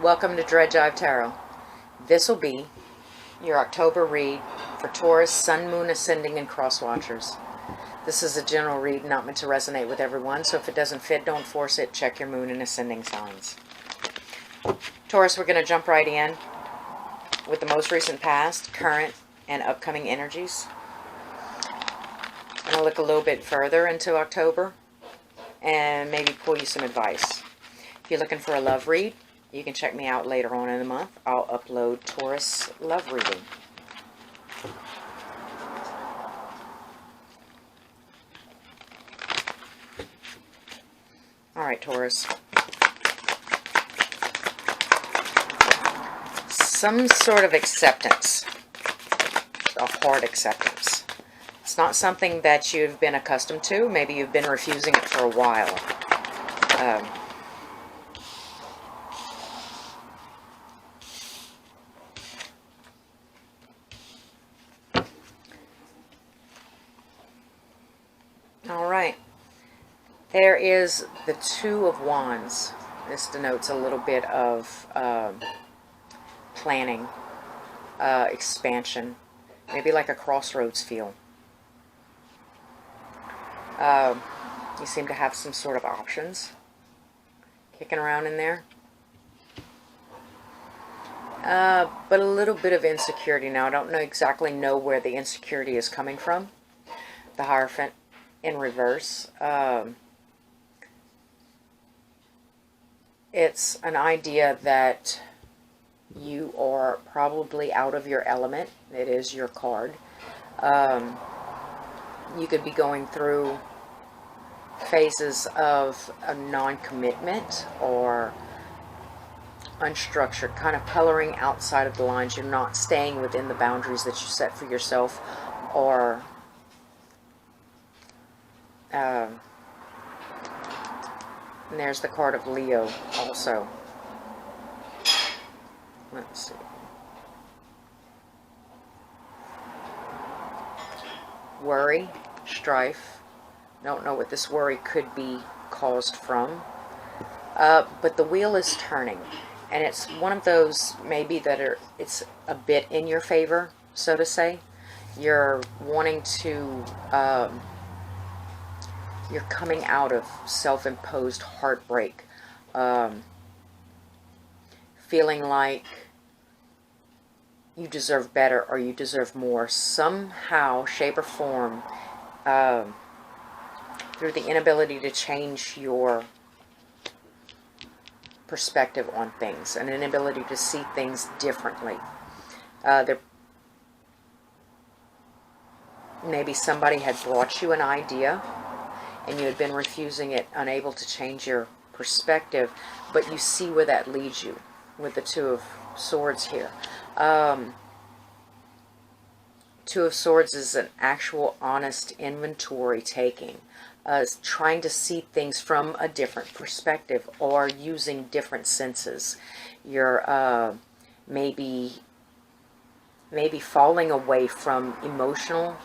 Welcome to Jive Tarot. This will be your October read for Taurus, Sun, Moon, Ascending, and Cross Watchers. This is a general read, not meant to resonate with everyone, so if it doesn't fit, don't force it. Check your Moon and Ascending signs. Taurus, we're going to jump right in with the most recent past, current, and upcoming energies. I'm going to look a little bit further into October and maybe pull you some advice. If you're looking for a love read, you can check me out later on in the month. I'll upload Taurus love reading. Alright, Taurus. Some sort of acceptance. A hard acceptance. It's not something that you've been accustomed to. Maybe you've been refusing it for a while. Alright, there is the Two of Wands. This denotes a little bit of planning, expansion, maybe like a crossroads feel. You seem to have some sort of options kicking around in there. But a little bit of insecurity now. I don't exactly know where the insecurity is coming from. The Hierophant in reverse. It's an idea that you are probably out of your element. It is your card. You could be going through phases of a non-commitment or unstructured, kind of coloring outside of the lines. You're not staying within the boundaries that you set for yourself, or and there's the card of Leo also. Let's see. Worry, strife. Don't know what this worry could be caused from. But the wheel is turning. And it's one of those maybe that it's a bit in your favor, so to say. You're wanting to... you're coming out of self-imposed heartbreak. Feeling like you deserve better or you deserve more. Somehow, shape or form, through the inability to change your perspective on things. An inability to see things differently. Maybe somebody had brought you an idea and you had been refusing it, unable to change your perspective, but you see where that leads you with the Two of Swords here. Two of Swords is an actual honest inventory taking, trying to see things from a different perspective or using different senses. You're maybe falling away from emotional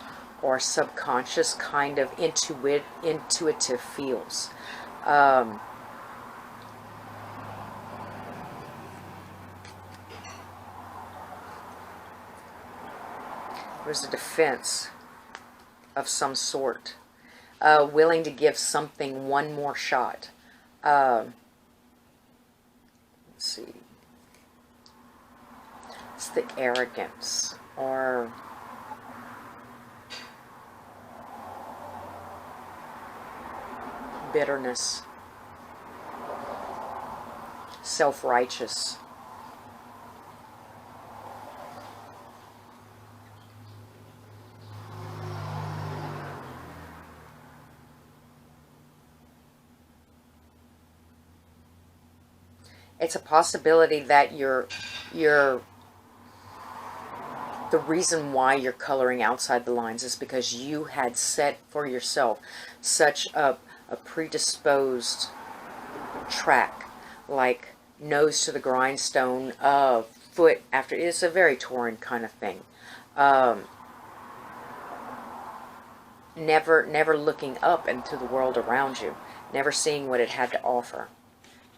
or subconscious kind of intuitive feels. There's a defense of some sort. Willing to give something one more shot. Let's see. It's the arrogance or... bitterness, self-righteous. It's a possibility that the reason why you're coloring outside the lines is because you had set for yourself such a predisposed track, like nose to the grindstone, foot after. It's a very Taurean kind of thing. Never looking up into the world around you, never seeing what it had to offer.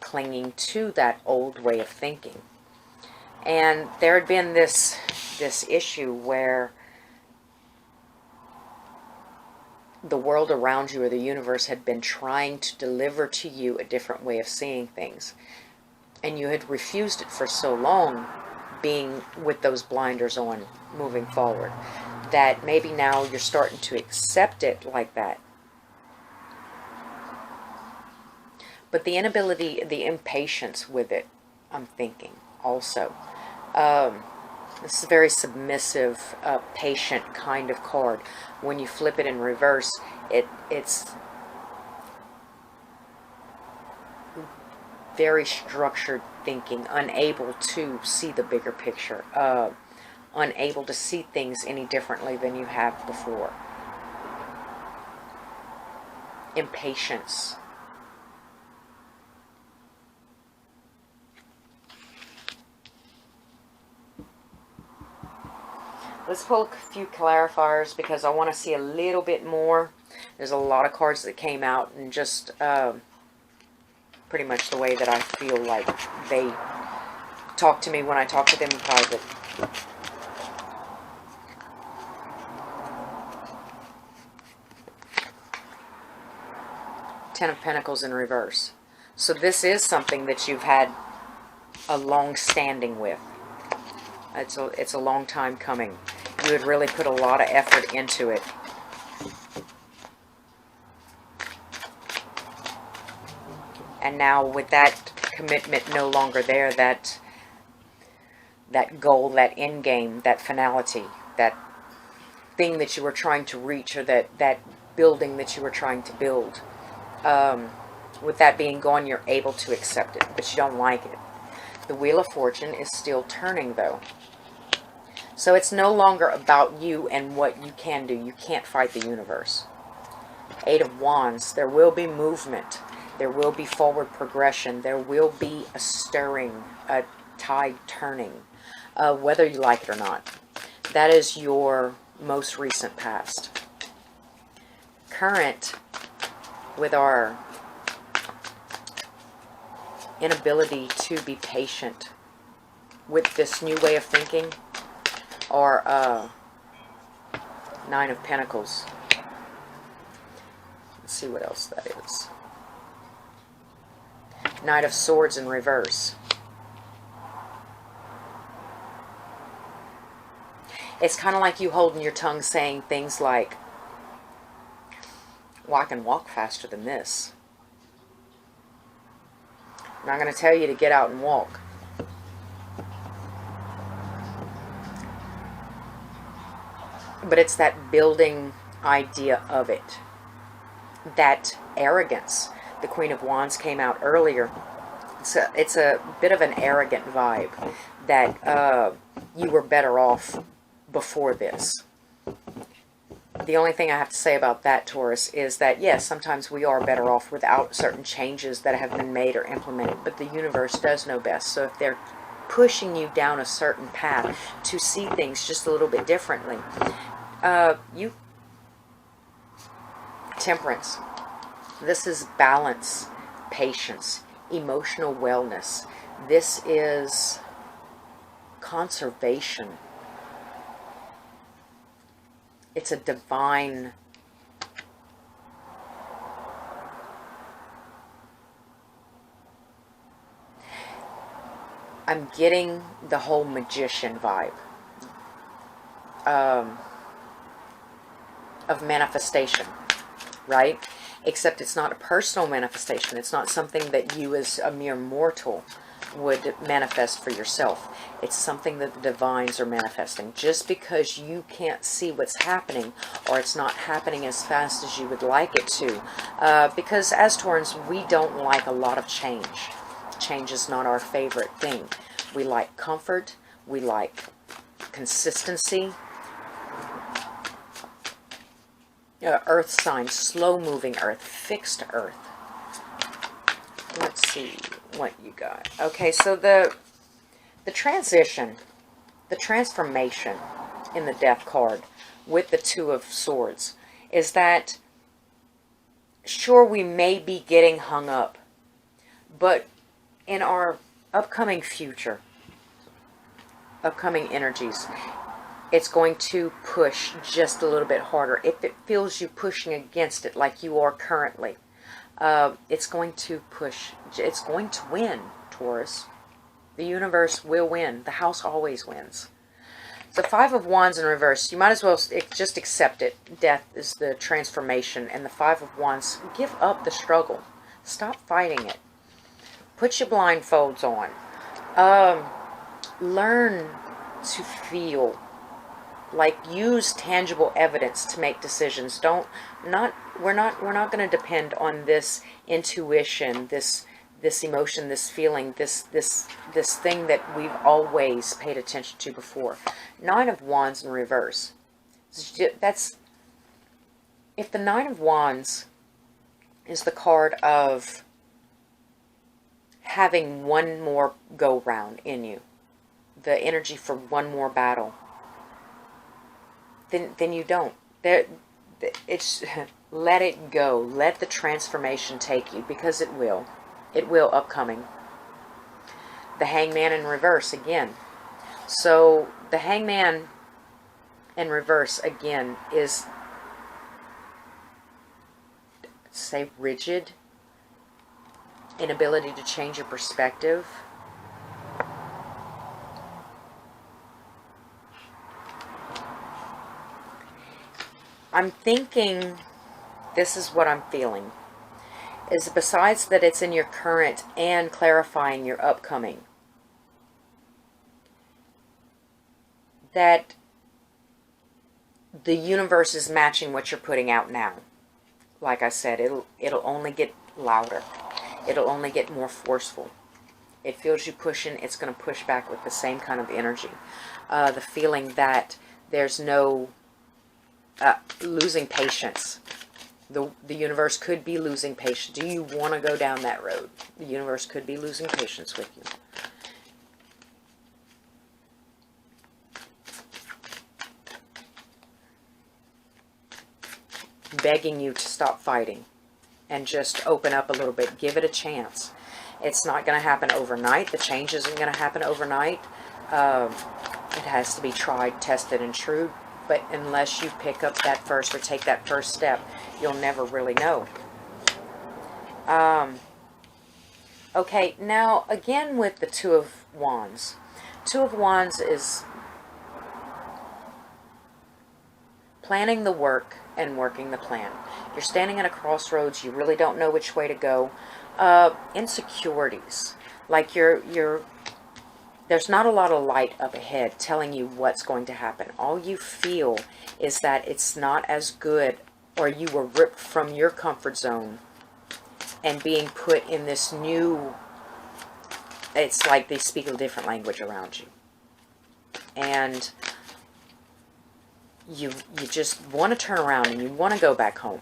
clinging to that old way of thinking. And there had been this issue where the world around you or the universe had been trying to deliver to you a different way of seeing things. And you had refused it for so long, being with those blinders on, moving forward, that maybe now you're starting to accept it like that. But the inability, the impatience with it, I'm thinking also. This is a very submissive, patient kind of card. When you flip it in reverse, it's very structured thinking, unable to see the bigger picture, unable to see things any differently than you have before. Impatience. Let's pull a few clarifiers because I want to see a little bit more. There's a lot of cards that came out and just pretty much the way that I feel like they talk to me when I talk to them in private. Ten of Pentacles in reverse. So this is something that you've had a long standing with. It's a long time coming. You would really put a lot of effort into it. And now with that commitment no longer there, that goal, that end game, that finality, that thing that you were trying to reach, or that building that you were trying to build, with that being gone, you're able to accept it, but you don't like it. The Wheel of Fortune is still turning, though. So it's no longer about you and what you can do. You can't fight the universe. Eight of Wands. There will be movement. There will be forward progression. There will be a stirring, a tide turning, whether you like it or not. That is your most recent past. Current, with our inability to be patient with this new way of thinking, or Nine of Pentacles. Let's see what else that is. Knight of Swords in reverse. It's kind of like you holding your tongue saying things like, well, I can walk faster than this. I'm not going to tell you to get out and walk. But it's that building idea of it. That arrogance. The Queen of Wands came out earlier. It's a bit of an arrogant vibe. That you were better off before this. The only thing I have to say about that, Taurus, is that yes, sometimes we are better off without certain changes that have been made or implemented. But the universe does know best. So if they're pushing you down a certain path to see things just a little bit differently, Temperance. This is balance, patience, emotional wellness. This is conservation. It's a divine I'm getting the whole magician vibe of manifestation, right? Except it's not a personal manifestation. It's not something that you as a mere mortal would manifest for yourself. It's something that the divines are manifesting. Just because you can't see what's happening, or it's not happening as fast as you would like it to. Because as Taurans, we don't like a lot of change. Change is not our favorite thing. We like comfort. We like consistency. Earth sign, slow-moving earth, fixed earth. Let's see what you got. Okay, so the transition, the transformation in the Death card with the Two of Swords is that, sure, we may be getting hung up, but in our upcoming future, upcoming energies, it's going to push just a little bit harder. If it feels you pushing against it like you are currently, it's going to push. It's going to win, Taurus. The universe will win. The house always wins. The Five of Wands in reverse. You might as well just accept it. Death is the transformation. And the Five of Wands, give up the struggle. Stop fighting it. Put your blindfolds on. Learn to feel. Like, use tangible evidence to make decisions. We're not going to depend on this intuition, this emotion, this feeling, this thing that we've always paid attention to before. Nine of Wands in reverse. That's, if the Nine of Wands is the card of having one more go round in you, the energy for one more battle, then you don't. It's let it go. Let the transformation take you, because it will. It will, upcoming. The Hangman in reverse again. So the Hangman in reverse again is, say, rigid, inability to change your perspective. I'm thinking, this is what I'm feeling, is besides that it's in your current and clarifying your upcoming, that the universe is matching what you're putting out now. Like I said, it'll only get louder. It'll only get more forceful. It feels you pushing, it's going to push back with the same kind of energy. The feeling that there's no losing patience. The universe could be losing patience. Do you want to go down that road? The universe could be losing patience with you. Begging you to stop fighting and just open up a little bit. Give it a chance. It's not going to happen overnight. The change isn't going to happen overnight. It has to be tried, tested, and true. But unless you pick up that first or take that first step, you'll never really know. Okay, now again with the Two of Wands. Two of Wands is planning the work and working the plan. You're standing at a crossroads. You really don't know which way to go. Insecurities. Like there's not a lot of light up ahead telling you what's going to happen. All you feel is that it's not as good, or you were ripped from your comfort zone and being put in this new, it's like they speak a different language around you. And you just want to turn around and you want to go back home.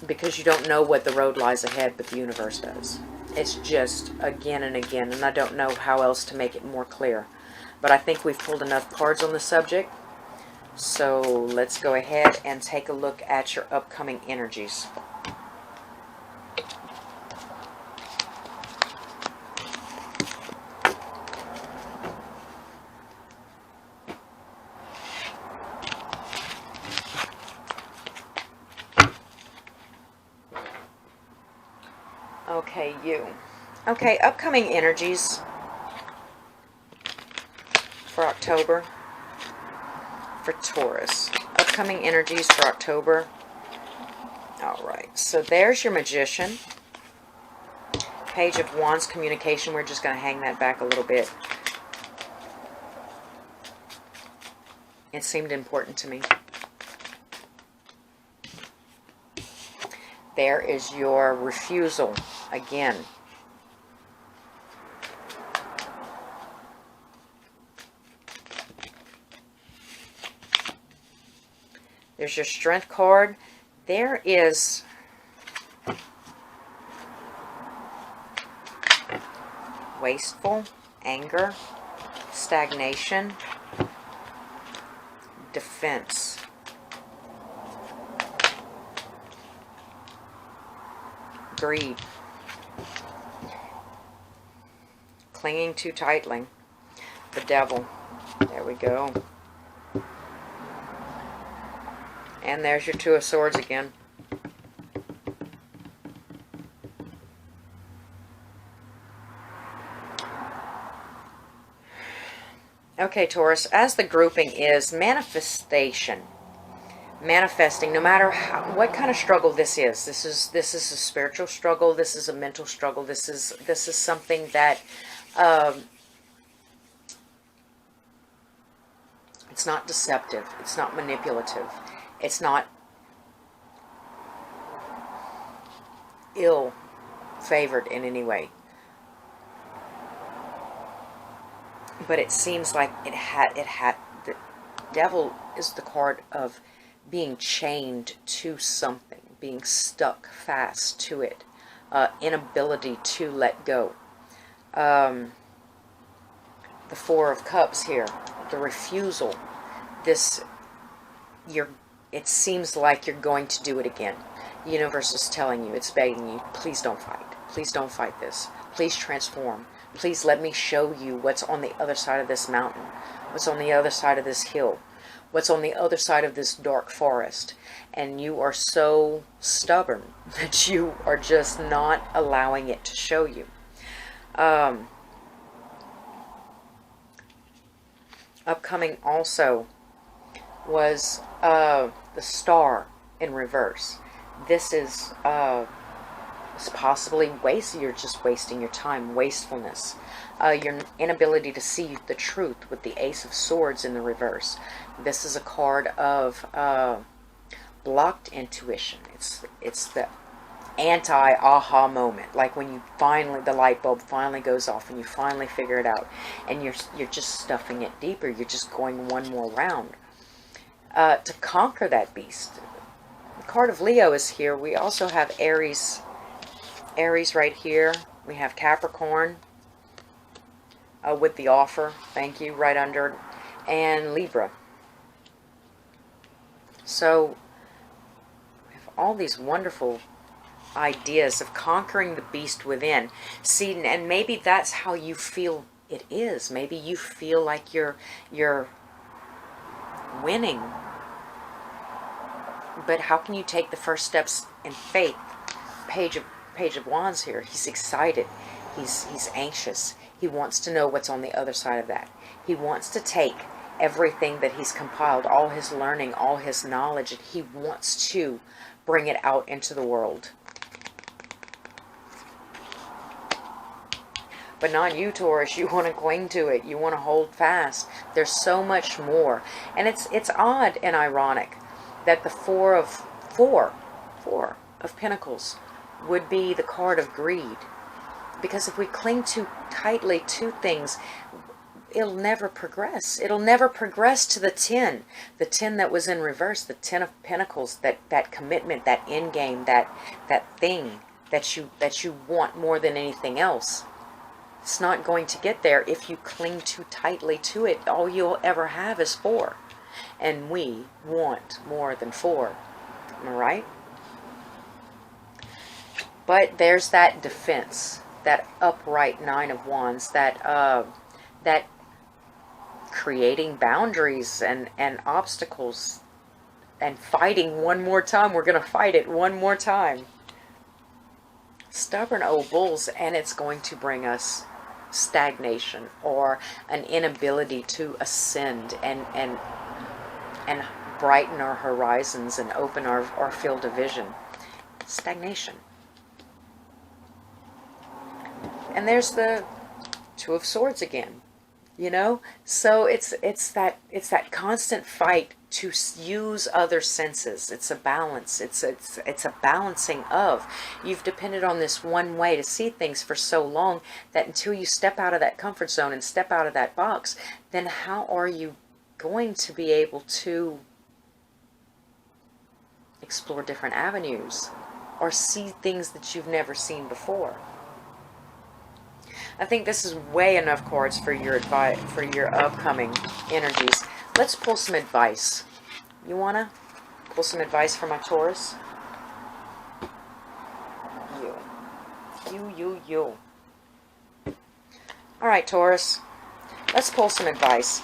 Because you don't know what the road lies ahead, but the universe does. It's just again and again, and I don't know how else to make it more clear. But I think we've pulled enough cards on the subject. So let's go ahead and take a look at your upcoming energies. Okay, you. Okay, upcoming energies for October for Taurus. Upcoming energies for October. Alright, so there's your Magician. Page of Wands, communication. We're just going to hang that back a little bit. It seemed important to me. There is your refusal again. There's your Strength card. There is wasteful, anger, stagnation, defense. greed. Clinging too tightly. The devil. There we go. And there's your Two of Swords again. Okay, Taurus, as the grouping is manifestation. Manifesting, no matter what kind of struggle this is. This is a spiritual struggle. This is a mental struggle. This is something that it's not deceptive. It's not manipulative. It's not ill-favored in any way. But it seems like the devil is the card of being chained to something, being stuck fast to it, inability to let go. The Four of Cups here, the refusal. It seems like you're going to do it again. The universe is telling you, it's begging you, please don't fight. Please don't fight this. Please transform. Please let me show you what's on the other side of this mountain. What's on the other side of this hill. What's on the other side of this dark forest. And you are so stubborn that you are just not allowing it to show you. Upcoming also was the Star in reverse. This is possibly you're just wasting your time, wastefulness. Your inability to see the truth with the Ace of Swords in the reverse. This is a card of blocked intuition. It's the anti-aha moment, like when you finally, the light bulb finally goes off and you finally figure it out, and you're just stuffing it deeper. You're just going one more round to conquer that beast. The card of Leo is here. We also have Aries right here. We have Capricorn with the offer, thank you, right under, and Libra. So we have all these wonderful ideas of conquering the beast within. See, and maybe that's how you feel it is. Maybe you feel like you're winning. But how can you take the first steps in faith? Page of Wands here. He's excited. He's anxious. He wants to know what's on the other side of that. He wants to take everything that he's compiled, all his learning, all his knowledge, and he wants to bring it out into the world. But not you, Taurus. You want to cling to it. You want to hold fast. There's so much more. And it's odd and ironic that the Four of Pentacles would be the card of greed. Because if we cling too tightly to things, it'll never progress. It'll never progress to the 10. The 10 that was in reverse, the 10 of Pentacles, that commitment, that end game, that thing that you want more than anything else. It's not going to get there if you cling too tightly to it. All you'll ever have is 4. And we want more than 4. Am I right? But there's that defense, that upright 9 of Wands, that creating boundaries and obstacles and fighting one more time. We're going to fight it one more time. Stubborn old bulls, and it's going to bring us stagnation or an inability to ascend and brighten our horizons and open our field of vision. Stagnation. And there's the Two of Swords again, you know? So it's that constant fight to use other senses. It's a balance. It's a balancing of. You've depended on this one way to see things for so long that until you step out of that comfort zone and step out of that box, then how are you going to be able to explore different avenues or see things that you've never seen before? I think this is way enough cards for your advice, for your upcoming energies. Let's pull some advice. You wanna pull some advice for my Taurus? You. You. All right, Taurus. Let's pull some advice.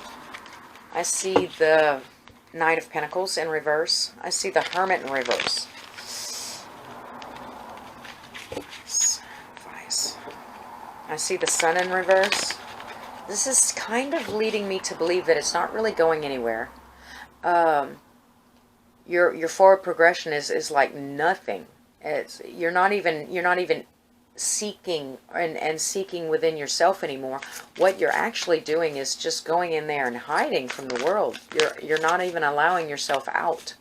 I see the Knight of Pentacles in reverse. I see the Hermit in reverse. Advice. I see the Sun in reverse. This is kind of leading me to believe that it's not really going anywhere. Your forward progression is like nothing. You're not even seeking and seeking within yourself anymore. What you're actually doing is just going in there and hiding from the world. You're not even allowing yourself out.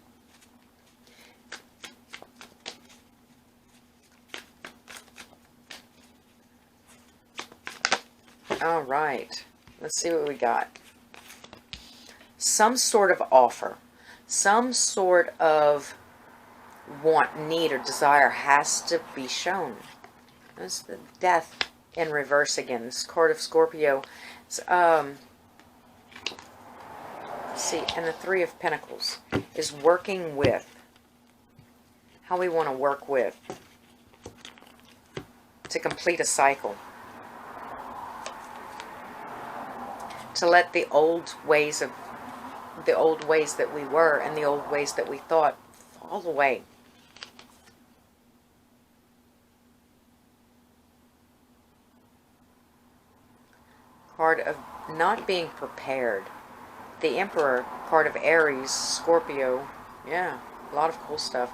All right, let's see what we got. Some sort of offer, some sort of want, need, or desire has to be shown. That's the Death in reverse again. This card of Scorpio. Let's see, and the Three of Pentacles is working with. How we want to work with to complete a cycle. To let the old ways that we were and the old ways that we thought fall away. Card of not being prepared. The Emperor, card of Aries, Scorpio. Yeah, a lot of cool stuff.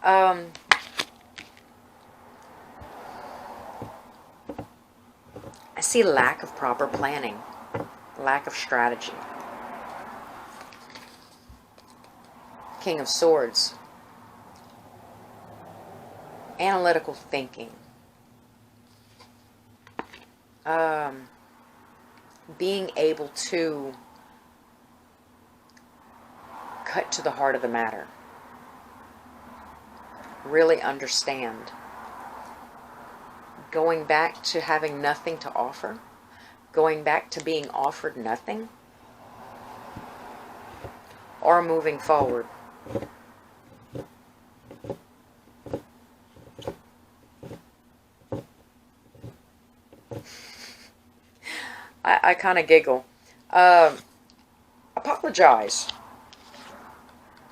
I see lack of proper planning. Lack of strategy. King of Swords. Analytical thinking. Being able to cut to the heart of the matter. Really understand. Going back to having nothing to offer. Going back to being offered nothing. Or moving forward. I kind of giggle. Apologize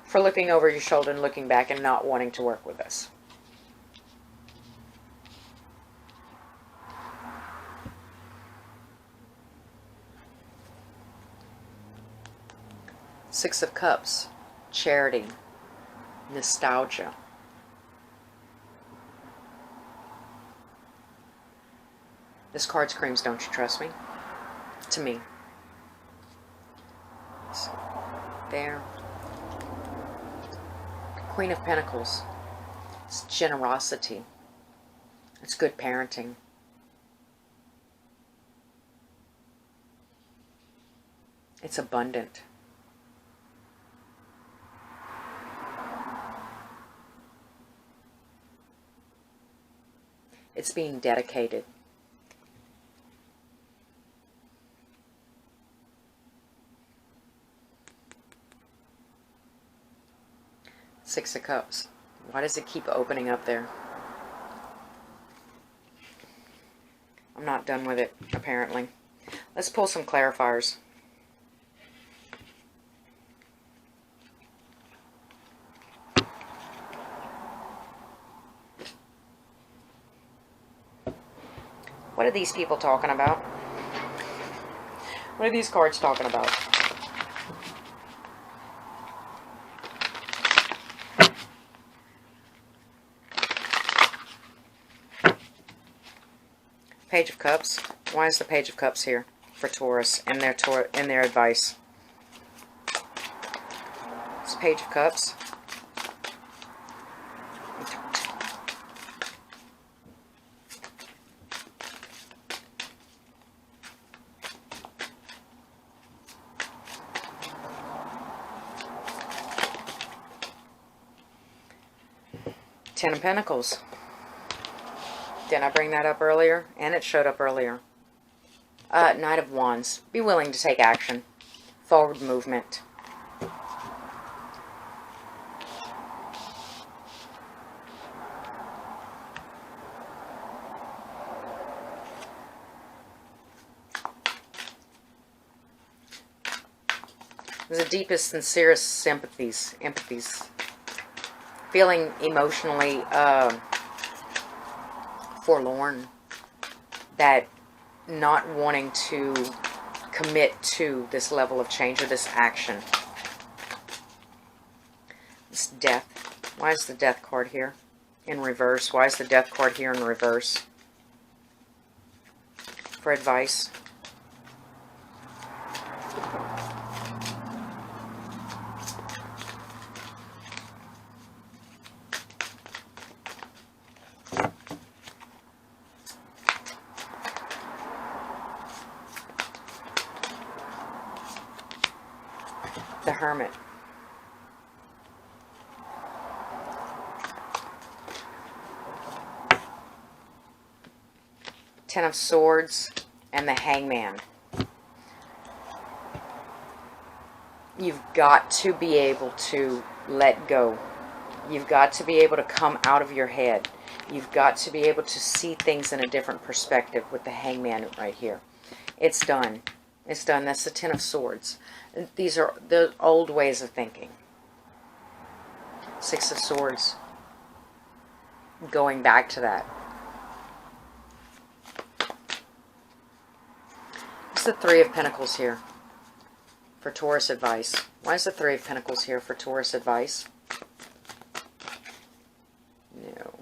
for looking over your shoulder and looking back and not wanting to work with us. Six of Cups, charity, nostalgia. This card screams, don't you trust me? To me. So, there. Queen of Pentacles. It's generosity. It's good parenting. It's abundant. It's being dedicated. Six of Cups. Why does it keep opening up there? I'm not done with it, apparently. Let's pull some clarifiers. What are these people talking about? What are these cards talking about? Page of Cups. Why is the Page of Cups here for Taurus and their advice? It's Page of Cups. Ten of Pentacles. Didn't I bring that up earlier? And it showed up earlier. Knight of Wands. Be willing to take action. Forward movement. The deepest, sincerest sympathies, empathies. Feeling emotionally forlorn. That not wanting to commit to this level of change or this action. This death. Why is the death card here in reverse? Why is the death card here in reverse? For advice. The Hermit. Ten of Swords and the Hangman. You've got to be able to let go. You've got to be able to come out of your head. You've got to be able to see things in a different perspective with the Hangman right here. It's done. It's done. That's the Ten of Swords. These are the old ways of thinking. Six of Swords. Going back to that. What's the Three of Pentacles here for Taurus advice? Why is the Three of Pentacles here for Taurus advice? No.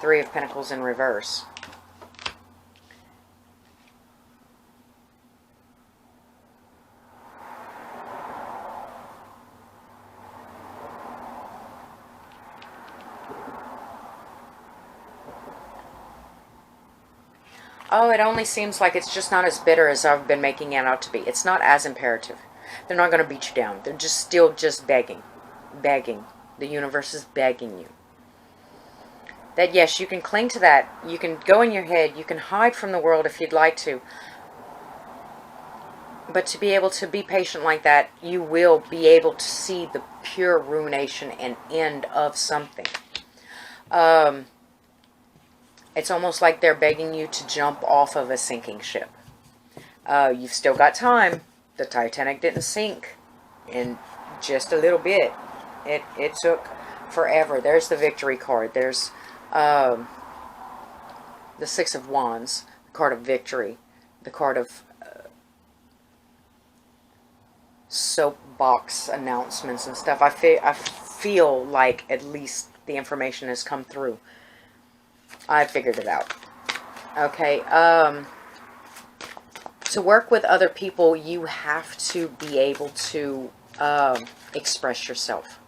Three of Pentacles in reverse. Oh, it only seems like it's just not as bitter as I've been making it out to be. It's not as imperative. They're not going to beat you down. They're just still just begging. Begging. The universe is begging you. That yes, you can cling to that. You can go in your head. You can hide from the world if you'd like to. But to be able to be patient like that, you will be able to see the pure ruination and end of something. It's almost like they're begging you to jump off of a sinking ship. You've still got time. The Titanic didn't sink in just a little bit. It took forever. There's the Victory card. There's the Six of Wands, the card of victory, the card of soapbox announcements and stuff. I feel like at least the information has come through. I figured it out. Okay, to work with other people, you have to be able to express yourself.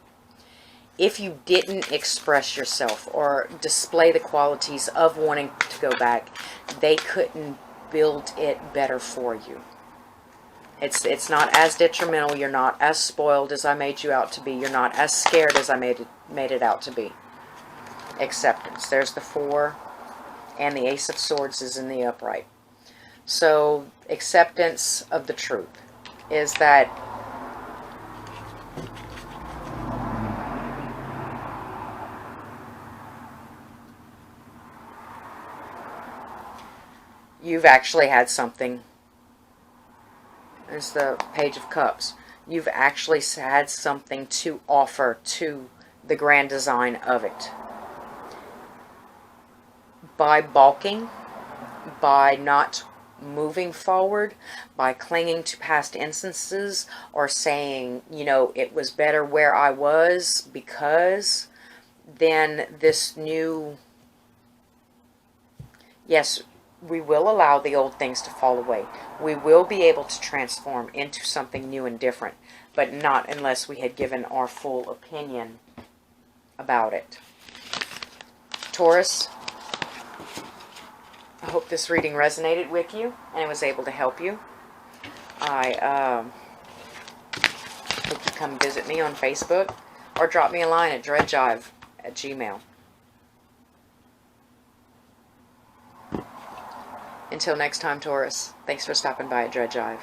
If you didn't express yourself or display the qualities of wanting to go back, they couldn't build it better for you. It's not as detrimental. You're not as spoiled as I made you out to be. You're not as scared as I made it out to be. Acceptance. There's the Four, and the Ace of Swords is in the upright. So acceptance of the truth is that you've actually had something. There's the Page of Cups. You've actually had something to offer to the grand design of it. By balking, by not moving forward, by clinging to past instances, or saying, you know, it was better where I was because, then this new, yes, we will allow the old things to fall away. We will be able to transform into something new and different, but not unless we had given our full opinion about it. Taurus, I hope this reading resonated with you and it was able to help you. I hope you come visit me on Facebook or drop me a line at dreadjive@gmail.com. Until next time, Taurus, thanks for stopping by at Dread Jive.